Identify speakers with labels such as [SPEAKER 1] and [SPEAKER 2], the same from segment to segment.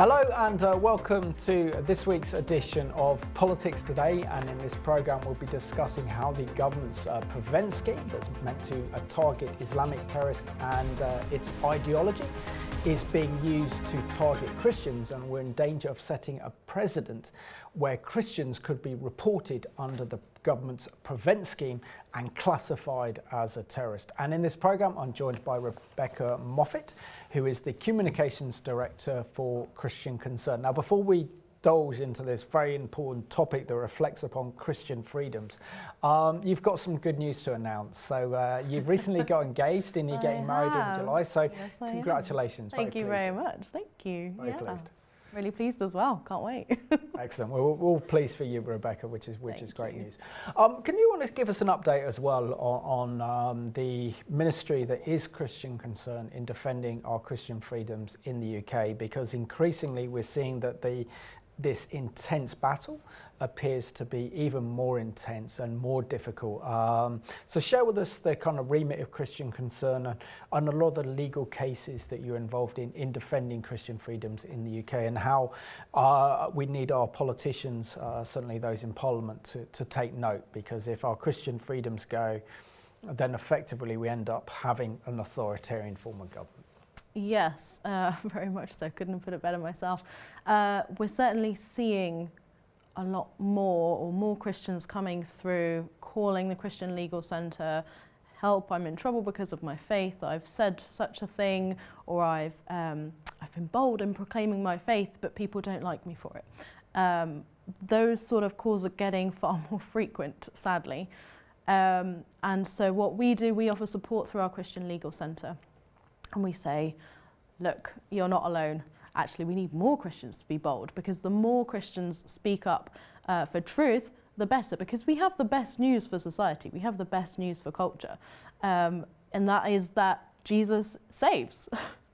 [SPEAKER 1] Hello and welcome to this week's edition of Politics Today, and in this programme we'll be discussing how the government's prevent scheme that's meant to target Islamic terrorists and its ideology is being used to target Christians, and we're in danger of setting a precedent where Christians could be reported under the government's prevent scheme and classified as a terrorist. And in this programme I'm joined by Rebekah Moffett, who is the Communications Director for Christian Concern. Now, before we indulge into this very important topic that reflects upon Christian freedoms, you've got some good news to announce. So you've recently got engaged and you're getting married in July, so yes, congratulations.
[SPEAKER 2] Thank you very much. Thank you.
[SPEAKER 1] Very pleased.
[SPEAKER 2] Really pleased as well. Can't wait.
[SPEAKER 1] Excellent. We're all pleased for you, Rebekah, which is great news. Can you want to give us an update as well on the ministry that is Christian Concern in defending our Christian freedoms in the UK? Because increasingly we're seeing that this intense battle appears to be even more intense and more difficult. So share with us the kind of remit of Christian Concern and a lot of the legal cases that you're involved in defending Christian freedoms in the UK, and how we need our politicians, certainly those in Parliament, to take note, because if our Christian freedoms go, then effectively we end up having an authoritarian form of government.
[SPEAKER 2] Yes, very much so. Couldn't have put it better myself. We're certainly seeing a lot more Christians coming through, calling the Christian Legal Centre, help, I'm in trouble because of my faith, I've said such a thing, or I've been bold in proclaiming my faith, but people don't like me for it. Those sort of calls are getting far more frequent, sadly. And so what we do, we offer support through our Christian Legal Centre. And we say, look, you're not alone. Actually, we need more Christians to be bold, because the more Christians speak up for truth, the better, because we have the best news for society. We have the best news for culture. And that is that Jesus saves,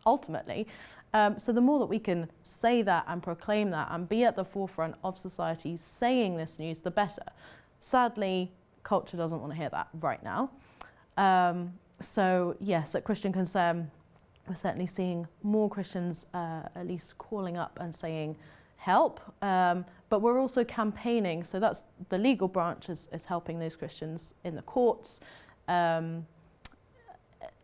[SPEAKER 2] ultimately. So the more that we can say that and proclaim that and be at the forefront of society saying this news, the better. Sadly, culture doesn't want to hear that right now. So yes, at Christian Concern, we're certainly seeing more Christians at least calling up and saying help, but we're also campaigning. So that's the legal branch is helping those Christians in the courts.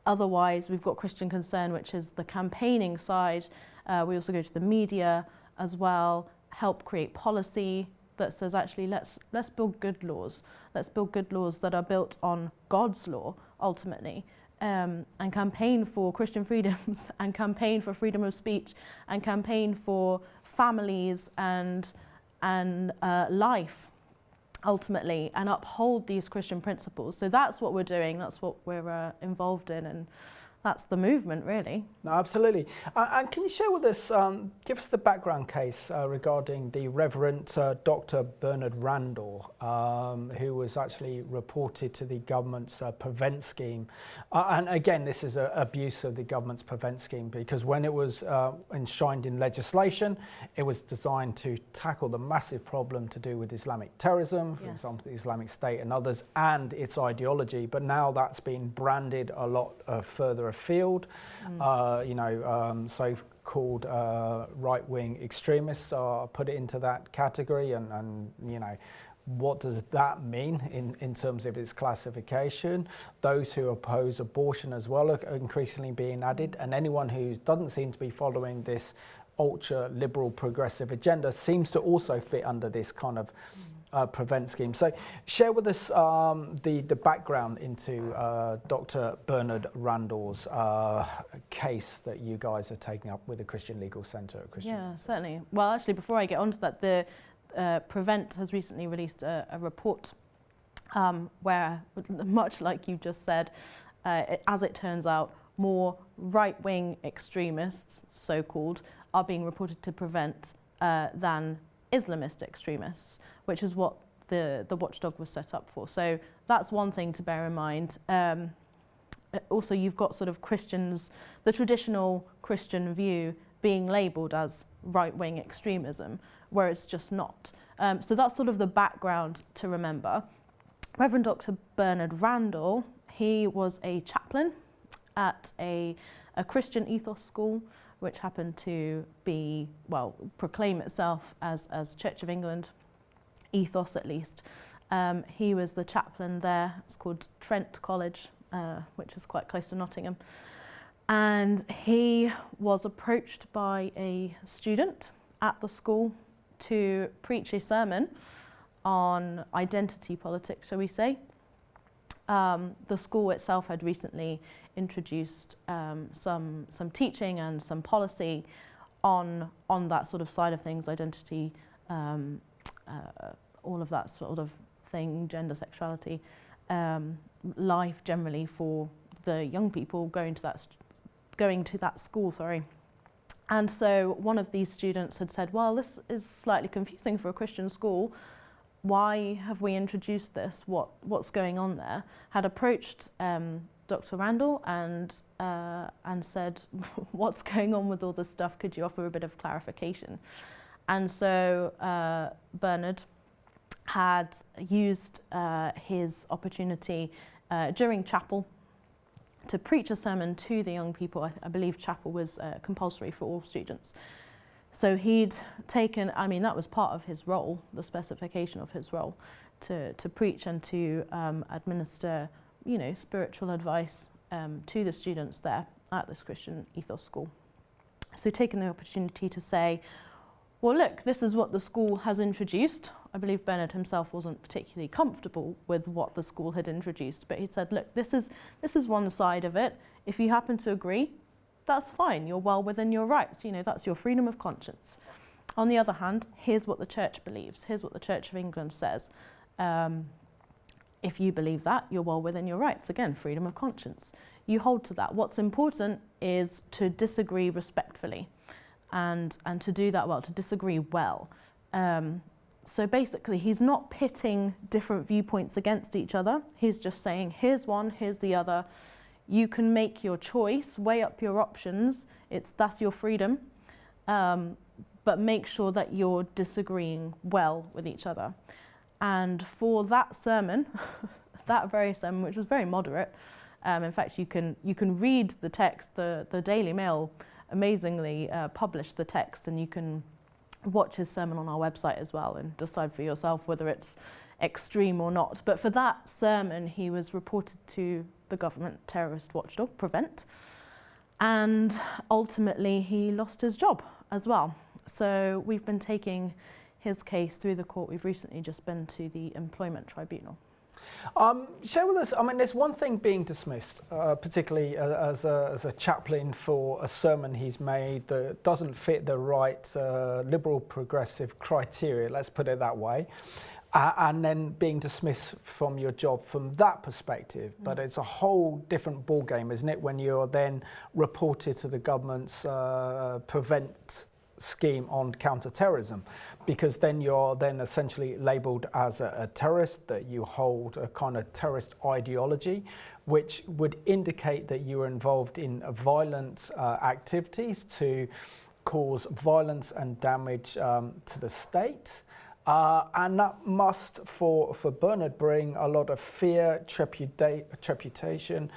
[SPEAKER 2] Otherwise, we've got Christian Concern, which is the campaigning side. We also go to the media as well, help create policy that says, actually, let's build good laws. Let's build good laws that are built on God's law, ultimately. And campaign for Christian freedoms, and campaign for freedom of speech, and campaign for families and life, ultimately, and uphold these Christian principles. So that's what we're doing, that's what we're involved in, and that's the movement, really.
[SPEAKER 1] No, absolutely. And can you share with us, give us the background case regarding the Reverend Dr Bernard Randall, who was actually reported to the government's prevent scheme. And again, this is an abuse of the government's prevent scheme, because when it was enshrined in legislation, it was designed to tackle the massive problem to do with Islamic terrorism, for example, the Islamic State and others, and its ideology. But now that's been branded a lot further afield. So-called right-wing extremists are put it into that category, and what does that mean in terms of its classification? Those who oppose abortion as well are increasingly being added, and anyone who doesn't seem to be following this ultra-liberal progressive agenda seems to also fit under this kind of prevent scheme. So share with us the background into Dr Bernard Randall's case that you guys are taking up with the Christian Legal Centre at Christian.
[SPEAKER 2] Yeah, certainly. Well, actually, before I get onto that, the Prevent has recently released a report where, much like you just said, as it turns out, more right-wing extremists, so-called, are being reported to Prevent than Islamist extremists, which is what the watchdog was set up for. So that's one thing to bear in mind. Also, you've got sort of Christians, the traditional Christian view being labelled as right-wing extremism, where it's just not. So that's sort of the background to remember. Reverend Dr Bernard Randall, he was a chaplain at a a Christian ethos school, which happened to be, well, proclaim itself as Church of England ethos at least. He was the chaplain there. It's called Trent College, which is quite close to Nottingham. And he was approached by a student at the school to preach a sermon on identity politics, shall we say. The school itself had recently introduced some teaching and some policy on that sort of side of things, identity, all of that sort of thing, gender, sexuality, life generally for the young people going to that school, sorry. And so one of these students had said, well, this is slightly confusing for a Christian school. Why have we introduced this? What's going on there? Had approached Dr Randall and said, what's going on with all this stuff? Could you offer a bit of clarification? And so Bernard had used his opportunity during chapel to preach a sermon to the young people. I believe chapel was compulsory for all students. So he'd taken, I mean, that was part of his role, the specification of his role, to preach and to administer, you know, spiritual advice to the students there at this Christian ethos school. So taking the opportunity to say, well, look, this is what the school has introduced. I believe Bernard himself wasn't particularly comfortable with what the school had introduced, but he said, look, this is one side of it. If you happen to agree, that's fine. You're well within your rights. You know, that's your freedom of conscience. On the other hand, here's what the church believes. Here's what the Church of England says. If you believe that, you're well within your rights. Again, freedom of conscience. You hold to that. What's important is to disagree respectfully and to do that well, to disagree well. So basically, he's not pitting different viewpoints against each other. He's just saying, here's one, here's the other. You can make your choice, weigh up your options. That's your freedom. But make sure that you're disagreeing well with each other. And for that sermon, that very sermon, which was very moderate, in fact, you can read the text. The Daily Mail amazingly published the text, and you can watch his sermon on our website as well and decide for yourself whether it's extreme or not. But for that sermon, he was reported to the government terrorist watchdog, Prevent, and ultimately he lost his job as well. So we've been taking his case through the court. We've recently just been to the employment tribunal.
[SPEAKER 1] Share with us, I mean, there's one thing being dismissed, particularly as a chaplain for a sermon he's made that doesn't fit the right liberal progressive criteria, let's put it that way, and then being dismissed from your job from that perspective. But it's a whole different ballgame, isn't it, when you're then reported to the government's Prevent scheme on counter-terrorism, because then you're then essentially labelled as a terrorist, that you hold a kind of terrorist ideology, which would indicate that you are involved in violent activities to cause violence and damage to the state. And that must, for Bernard, bring a lot of fear, trepidation,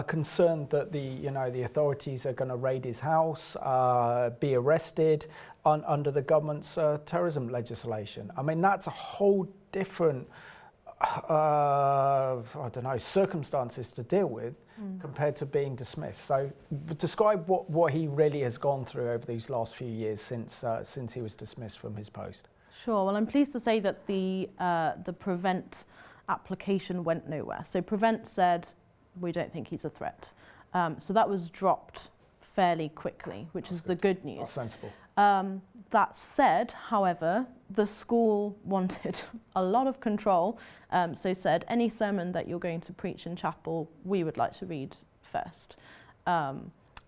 [SPEAKER 1] concerned that the authorities are going to raid his house, be arrested under the government's terrorism legislation. I mean, that's a whole different, circumstances to deal with compared to being dismissed. So, describe what he really has gone through over these last few years since he was dismissed from his post.
[SPEAKER 2] Sure. Well, I'm pleased to say that the Prevent application went nowhere. So Prevent said, we don't think he's a threat. So that was dropped fairly quickly, which is the good news.
[SPEAKER 1] That's sensible.
[SPEAKER 2] That said, however, the school wanted a lot of control. So said, any sermon that you're going to preach in chapel, we would like to read first.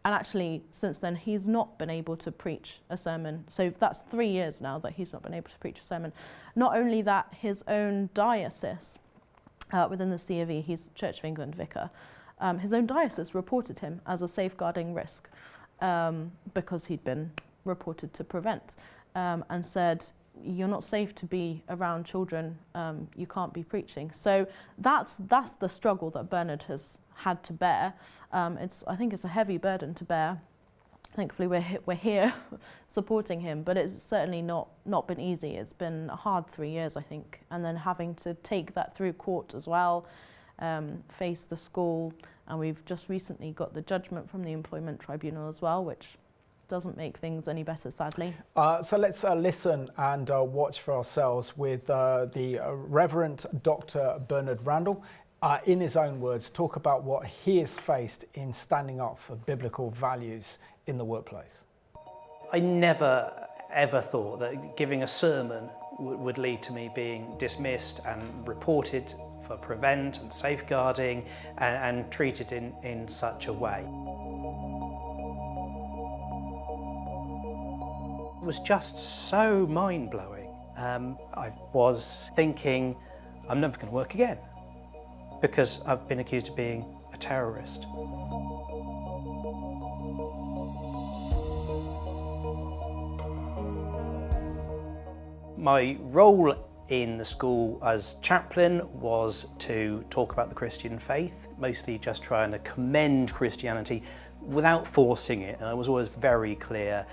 [SPEAKER 2] And actually, since then, he's not been able to preach a sermon. So that's 3 years now that he's not been able to preach a sermon. Not only that, his own diocese within the C of E, he's Church of England vicar, his own diocese reported him as a safeguarding risk because he'd been reported to Prevent and said, you're not safe to be around children, you can't be preaching. So that's the struggle that Bernard has had to bear. I think it's a heavy burden to bear. Thankfully we're here supporting him, but it's certainly not been easy. It's been a hard 3 years, I think, and then having to take that through court as well, face the school, and we've just recently got the judgment from the Employment Tribunal as well, which doesn't make things any better, sadly.
[SPEAKER 1] So let's listen and watch for ourselves with the Reverend Dr Bernard Randall, in his own words, talk about what he has faced in standing up for biblical values in the workplace.
[SPEAKER 3] I never ever thought that giving a sermon would lead to me being dismissed and reported for prevent and safeguarding and treated in such a way. It was just so mind-blowing. I was thinking, I'm never going to work again because I've been accused of being a terrorist. My role in the school as chaplain was to talk about the Christian faith, mostly just trying to commend Christianity without forcing it. And I was always very clear,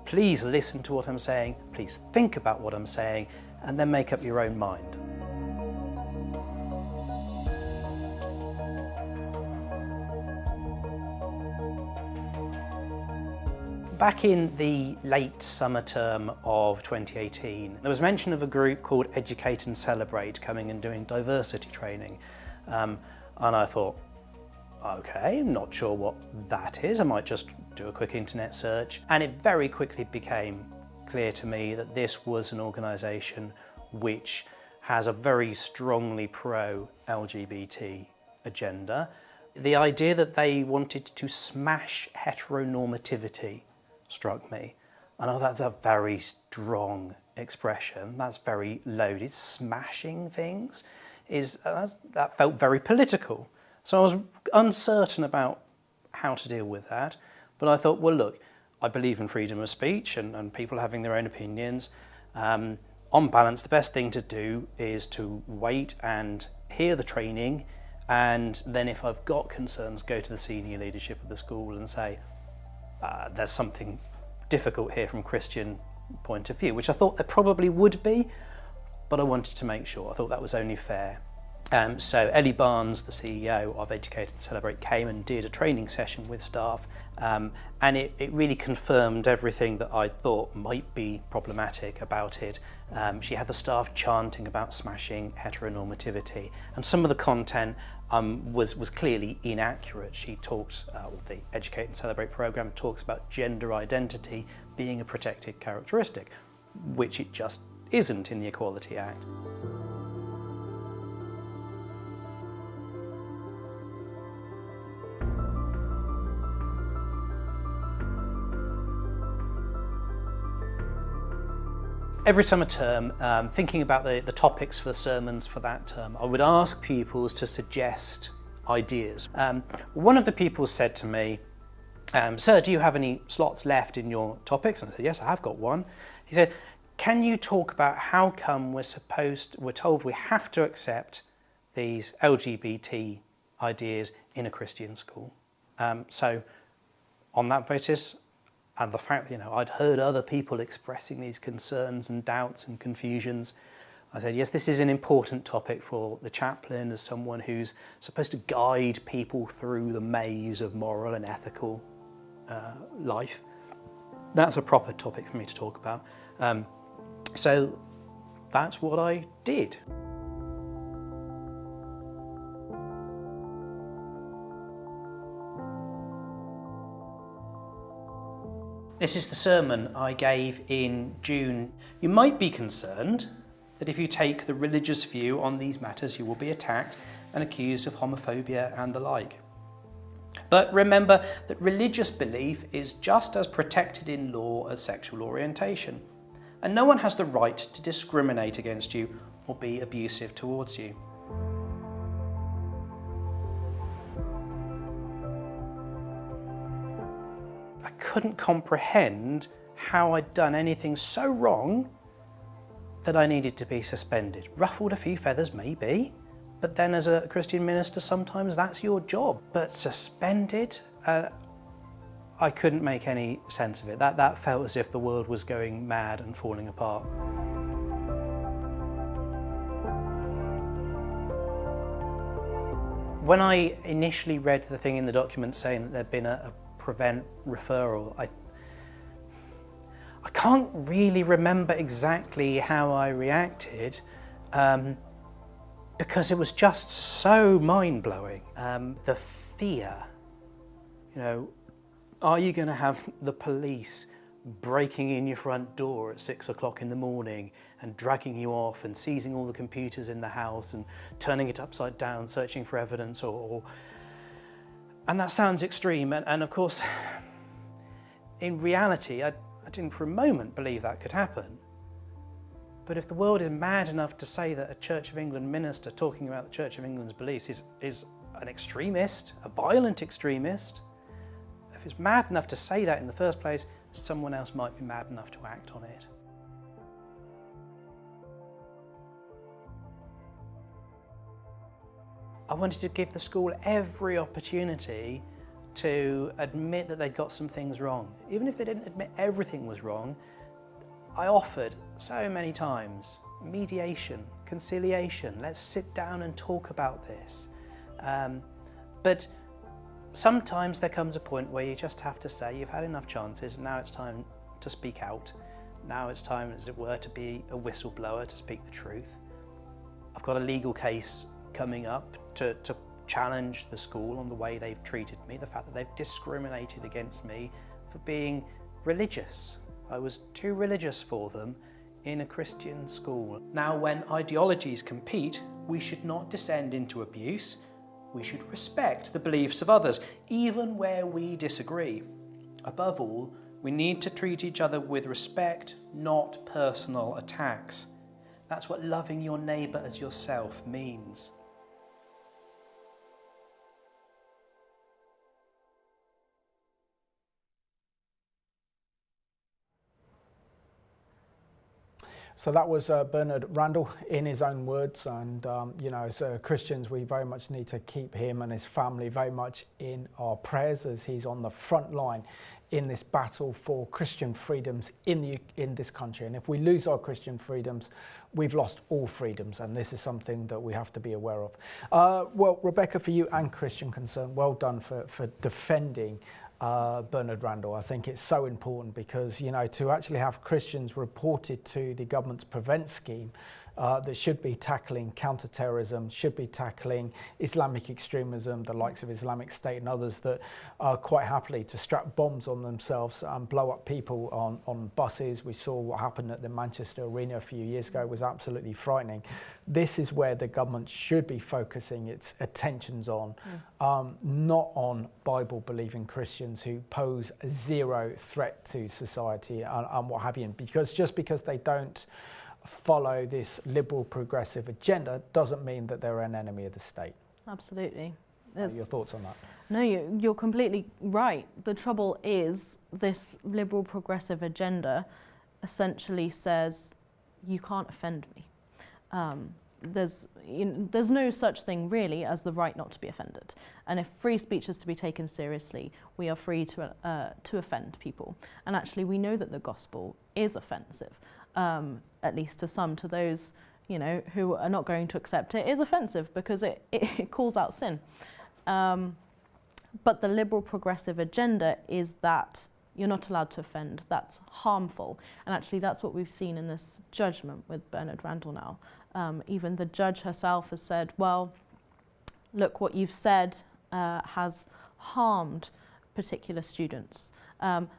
[SPEAKER 3] please listen to what I'm saying, please think about what I'm saying, and then make up your own mind. Back in the late summer term of 2018, there was mention of a group called Educate and Celebrate coming and doing diversity training. And I thought, okay, I'm not sure what that is. I might just do a quick internet search. And it very quickly became clear to me that this was an organisation which has a very strongly pro-LGBT agenda. The idea that they wanted to smash heteronormativity struck me. I know that's a very strong expression. That's very loaded. Smashing things that felt very political. So I was uncertain about how to deal with that. But I thought, well, look, I believe in freedom of speech and people having their own opinions. On balance, the best thing to do is to wait and hear the training, and then if I've got concerns, go to the senior leadership of the school and say, there's something difficult here from a Christian point of view, which I thought there probably would be, but I wanted to make sure. I thought that was only fair. So Ellie Barnes, the CEO of Educate and Celebrate, came and did a training session with staff, and it really confirmed everything that I thought might be problematic about it. She had the staff chanting about smashing heteronormativity, and some of the content was clearly inaccurate. She talked, the Educate and Celebrate programme talks about gender identity being a protected characteristic, which it just isn't in the Equality Act. Every summer term, thinking about the topics for the sermons for that term, I would ask pupils to suggest ideas. One of the pupils said to me, "Sir, do you have any slots left in your topics?" And I said, "Yes, I have got one." He said, "Can you talk about how come we're told we have to accept these LGBT ideas in a Christian school?" So on that basis, and the fact that, I'd heard other people expressing these concerns and doubts and confusions, I said, yes, this is an important topic for the chaplain as someone who's supposed to guide people through the maze of moral and ethical life. That's a proper topic for me to talk about. So that's what I did. This is the sermon I gave in June. You might be concerned that if you take the religious view on these matters, you will be attacked and accused of homophobia and the like. But remember that religious belief is just as protected in law as sexual orientation, and no one has the right to discriminate against you or be abusive towards you. I couldn't comprehend how I'd done anything so wrong that I needed to be suspended. Ruffled a few feathers, maybe, but then as a Christian minister, sometimes that's your job. But suspended, I couldn't make any sense of it. That felt as if the world was going mad and falling apart. When I initially read the thing in the document saying that there'd been a prevent referral, I can't really remember exactly how I reacted because it was just so mind-blowing. The fear, you know, are you going to have the police breaking in your front door at 6 o'clock in the morning and dragging you off and seizing all the computers in the house and turning it upside down, searching for evidence and that sounds extreme. And of course, in reality, I didn't for a moment believe that could happen. But if the world is mad enough to say that a Church of England minister talking about the Church of England's beliefs is an extremist, a violent extremist, if it's mad enough to say that in the first place, someone else might be mad enough to act on it. I wanted to give the school every opportunity to admit that they'd got some things wrong. Even if they didn't admit everything was wrong, I offered so many times mediation, conciliation, let's sit down and talk about this. But sometimes there comes a point where you just have to say you've had enough chances, now it's time to speak out. Now it's time, as it were, to be a whistleblower, to speak the truth. I've got a legal case coming up to challenge the school on the way they've treated me, the fact that they've discriminated against me for being religious. I was too religious for them in a Christian school. Now, when ideologies compete, we should not descend into abuse. We should respect the beliefs of others, even where we disagree. Above all, we need to treat each other with respect, not personal attacks. That's what loving your neighbour as yourself means.
[SPEAKER 1] So that was Bernard Randall in his own words, and you know, as Christians, we very much need to keep him and his family very much in our prayers as he's on the front line in this battle for Christian freedoms in this country. And if we lose our Christian freedoms, we've lost all freedoms, and this is something that we have to be aware of. Well, Rebekah, for you and Christian Concern, well done for defending Bernard Randall. I think it's so important because, you know, to actually have Christians reported to the government's prevent scheme that should be tackling counter-terrorism, should be tackling Islamic extremism, the likes of Islamic State and others that are quite happily to strap bombs on themselves and blow up people on buses. We saw what happened at the Manchester Arena a few years ago. It was absolutely frightening. This is where the government should be focusing its attentions on, not on Bible-believing Christians who pose zero threat to society and what have you. Because just because they don't follow this liberal progressive agenda doesn't mean that they're an enemy of the state.
[SPEAKER 2] Absolutely.
[SPEAKER 1] Your thoughts on that?
[SPEAKER 2] No, you're completely right. The trouble is this liberal progressive agenda essentially says you can't offend me. There's no such thing really as the right not to be offended. And if free speech is to be taken seriously, we are free to offend people. And actually we know that the gospel is offensive. At least to some, to those, you know, who are not going to accept it, is offensive because it calls out sin. But the liberal progressive agenda is that you're not allowed to offend. That's harmful. And actually that's what we've seen in this judgment with Bernard Randall now. Even the judge herself has said, well, look, what you've said has harmed particular students.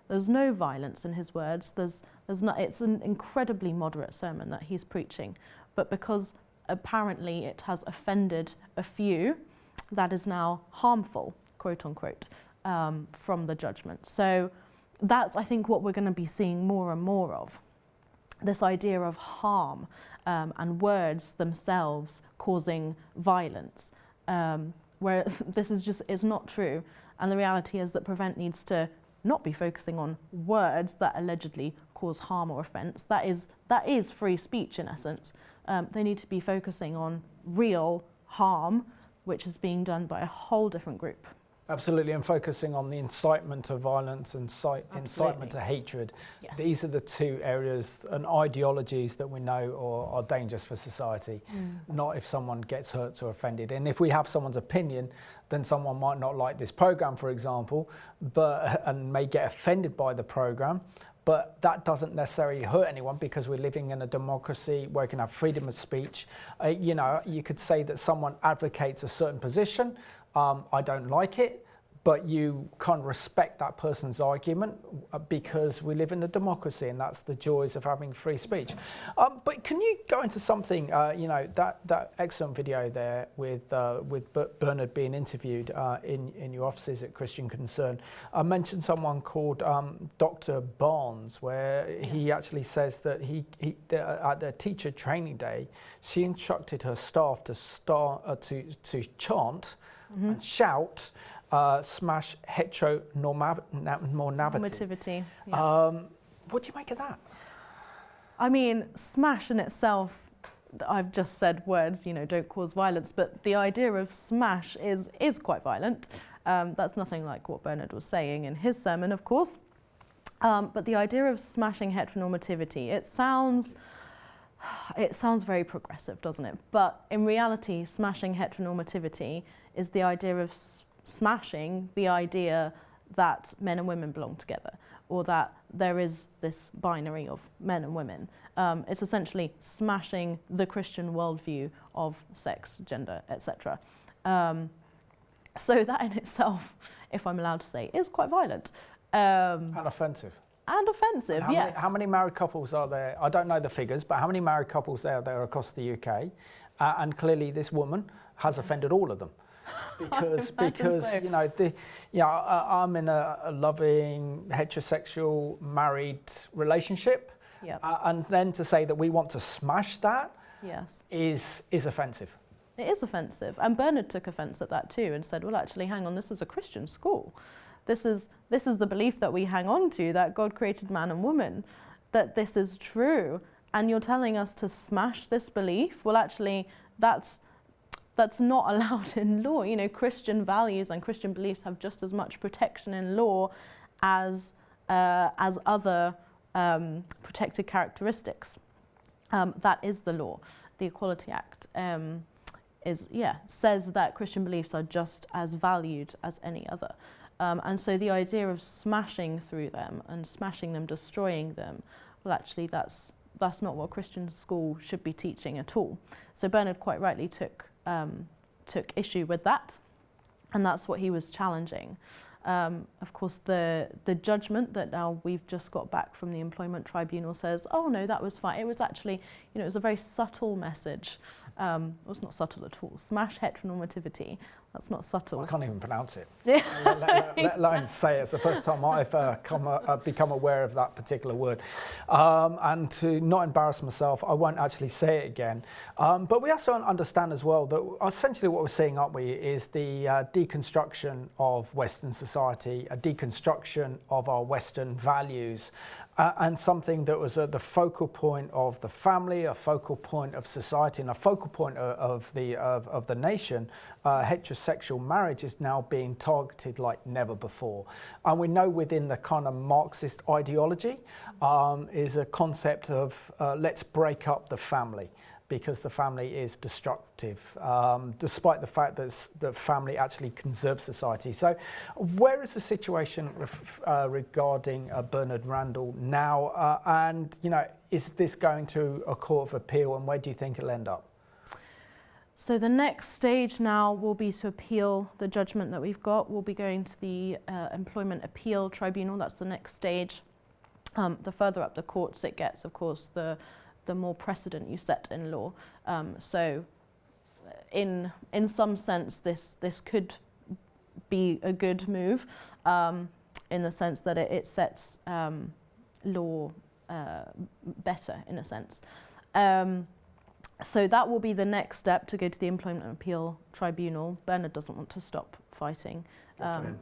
[SPEAKER 2] There's no violence in his words. There's not. It's an incredibly moderate sermon that he's preaching, but because apparently it has offended a few, that is now harmful, quote unquote, from the judgment. So that's, I think, what we're going to be seeing more and more of. This idea of harm and words themselves causing violence, where this is just, it's not true. And the reality is that Prevent needs to not be focusing on words that allegedly cause harm or offence. That is free speech in essence. They need to be focusing on real harm, which is being done by a whole different group.
[SPEAKER 1] Absolutely, and focusing on the incitement to violence and incitement to hatred.
[SPEAKER 2] Yes.
[SPEAKER 1] These are the two areas and ideologies that we know are dangerous for society, not if someone gets hurt or offended. And if we have someone's opinion, then someone might not like this program, for example, and may get offended by the program. But that doesn't necessarily hurt anyone, because we're living in a democracy where you can have freedom of speech. You could say that someone advocates a certain position. I don't like it, but you can't respect that person's argument because we live in a democracy, and that's the joys of having free speech. But can you go into something, that excellent video there with Bernard being interviewed in your offices at Christian Concern, mentioned someone called Dr Barnes, where he actually says that at the teacher training day, she instructed her staff to chant and shout, smash heteronormativity.
[SPEAKER 2] Yeah.
[SPEAKER 1] What do you make of that?
[SPEAKER 2] I mean, smash in itself, I've just said words, don't cause violence, but the idea of smash is quite violent. That's nothing like what Bernard was saying in his sermon, of course. But the idea of smashing heteronormativity, it sounds very progressive, doesn't it? But in reality, smashing heteronormativity is the idea of smashing the idea that men and women belong together, or that there is this binary of men and women. It's essentially smashing the Christian worldview of sex, gender, etc. So that in itself, if I'm allowed to say, is quite violent.
[SPEAKER 1] And offensive.
[SPEAKER 2] And offensive, yes.
[SPEAKER 1] How many married couples are there? I don't know the figures, but how many married couples are there across the UK? And clearly this woman has offended all of them. Because so. I'm in a loving, heterosexual, married relationship.
[SPEAKER 2] Yep.
[SPEAKER 1] And then to say that we want to smash that is offensive.
[SPEAKER 2] It is offensive. And Bernard took offence at that too and said, well, actually, hang on, this is a Christian school. This is the belief that we hang on to, that God created man and woman, that this is true. And you're telling us to smash this belief? Well, actually, that's not allowed in law. Christian values and Christian beliefs have just as much protection in law as other protected characteristics. That is the law. The Equality Act says that Christian beliefs are just as valued as any other. And so the idea of smashing through them and smashing them, destroying them, well, actually, that's not what Christian school should be teaching at all. So Bernard quite rightly took issue with that, and that's what he was challenging. Of course, the judgment that now we've just got back from the Employment Tribunal says, oh no, that was fine. It was actually, it was a very subtle message. It was not subtle at all. Smash heteronormativity. That's not subtle.
[SPEAKER 1] I can't even pronounce it.
[SPEAKER 2] Yeah.
[SPEAKER 1] let alone say it. It's the first time I've become aware of that particular word. And to not embarrass myself, I won't actually say it again. But we also understand as well that essentially what we're seeing, aren't we, is the deconstruction of Western society, a deconstruction of our Western values, and something that was at the focal point of the family, a focal point of society, and a focal point of the nation. Heterosexual marriage is now being targeted like never before. And we know within the kind of Marxist ideology is a concept of let's break up the family, because the family is destructive, despite the fact that the family actually conserves society. So where is the situation regarding Bernard Randall now? And, is this going to a court of appeal, and where do you think it'll end up?
[SPEAKER 2] So the next stage now will be to appeal the judgment that we've got. We'll be going to the Employment Appeal Tribunal. That's the next stage. The further up the courts it gets, of course, the more precedent you set in law. So in some sense, this could be a good move in the sense that it sets law better, in a sense. So that will be the next step, to go to the Employment Appeal Tribunal. Bernard doesn't want to stop fighting.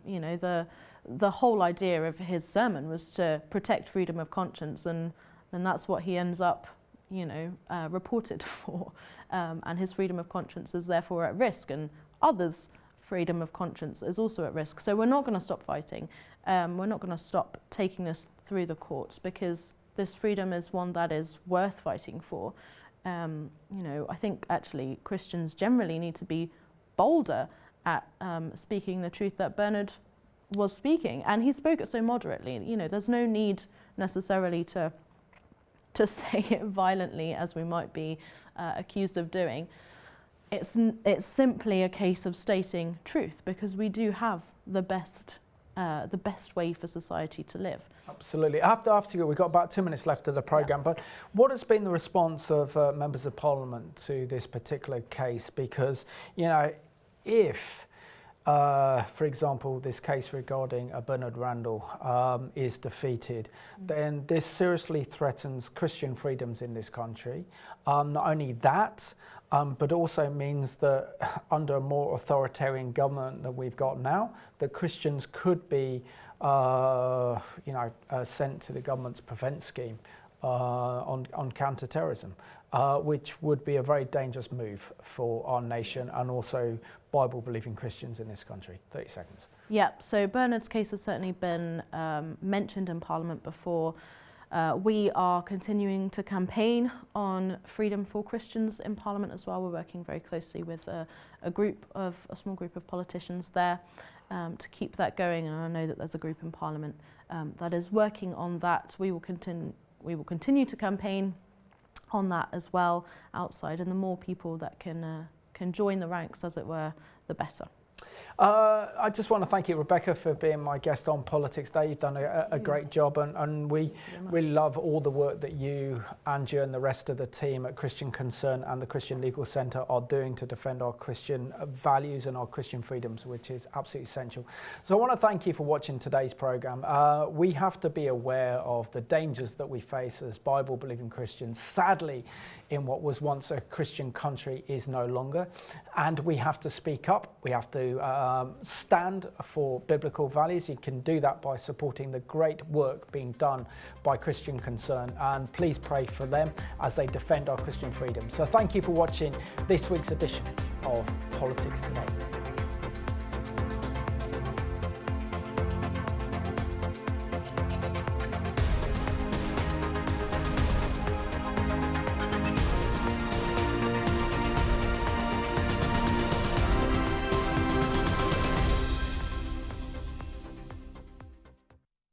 [SPEAKER 2] You know, the whole idea of his sermon was to protect freedom of conscience, and that's what he ends up, you know, reported for. And his freedom of conscience is therefore at risk, and others' freedom of conscience is also at risk. So we're not going to stop fighting. We're not going to stop taking this through the courts, because this freedom is one that is worth fighting for. You know, I think actually Christians generally need to be bolder at speaking the truth that Bernard was speaking, and he spoke it so moderately. You know, there's no need necessarily to say it violently, as we might be accused of doing. It's simply a case of stating truth, because we do have the best way for society to live.
[SPEAKER 1] Absolutely. I have to ask you, we've got about 2 minutes left of the programme, but what has been the response of members of Parliament to this particular case? Because, you know, if, for example, this case regarding Bernard Randall is defeated, then this seriously threatens Christian freedoms in this country. Not only that, but also means that under a more authoritarian government that we've got now, that Christians could be, sent to the government's prevent scheme on counter-terrorism, which would be a very dangerous move for our nation and also Bible-believing Christians in this country. 30 seconds.
[SPEAKER 2] Yeah, so Bernard's case has certainly been mentioned in Parliament before. We are continuing to campaign on freedom for Christians in Parliament as well. We're working very closely with a small group of politicians there to keep that going, and I know that there's a group in Parliament that is working on that. We will continue to campaign on that as well outside, and the more people that can join the ranks, as it were, the better.
[SPEAKER 1] I just want to thank you, Rebekah, for being my guest on Politics Day. You've done a great job, and we really love all the work that you and the rest of the team at Christian Concern and the Christian Legal Centre are doing to defend our Christian values and our Christian freedoms, which is absolutely essential. So I want to thank you for watching today's programme. We have to be aware of the dangers that we face as Bible-believing Christians. Sadly, in what was once a Christian country is no longer, and we have to speak up. We have to stand for biblical values. You can do that by supporting the great work being done by Christian Concern, and please pray for them as they defend our Christian freedom. So thank you for watching this week's edition of Politics Today.